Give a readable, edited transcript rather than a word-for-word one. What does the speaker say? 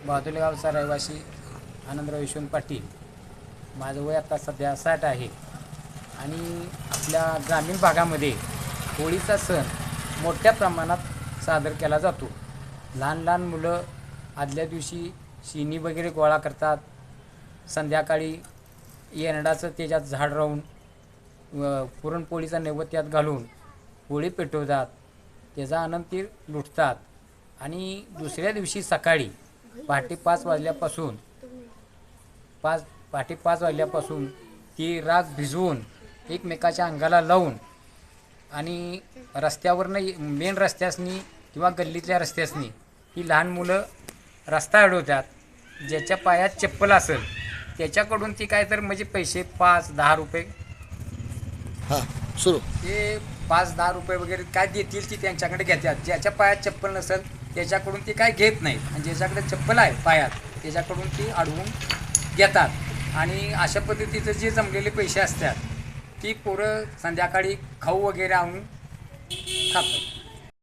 बहादुली गावचा रहिवासी आनंदराव यशवंत पाटील. माझं वय आता सध्या 60 आहे आणि आपल्या ग्रामीण भागामध्ये होळीचा सण मोठ्या प्रमाणात सादर केला जातो. लहान लहान मुलं आदल्या दिवशी शिनी वगैरे गोळा करतात. संध्याकाळी येरडाचं त्याच्यात झाड राहून पुरणपोळीचा नैवेद्य त्यात घालून होळी पेटवतात. त्याचा आनंद ते लुटतात आणि दुसऱ्या दिवशी सकाळी पहाटे 5 वाजल्यापासून ती राख भिजवून एकमेकाच्या अंगाला लावून आणि रस्त्यावरनं मेन रस्त्यासनी किंवा गल्लीतल्या रस्त्यासनी ही लहान मुलं रस्ता अडवतात. ज्याच्या पायात चप्पल असेल त्याच्याकडून ती काय तर म्हणजे पैसे 5-10 रुपये सुरू ते 5-10 रुपये वगैरे काय देतील ती त्यांच्याकडे घेतात. ज्याच्या पायात चप्पल नसेल त्याच्याकडून ती काय घेत नाहीत आणि ज्याच्याकडे चप्पल आहे पायात त्याच्याकडून ती अडवून घेतात. आणि अशा पद्धतीचं जे जमलेले पैसे असतात ती पोरं संध्याकाळी खाऊ वगैरे आणून खातात.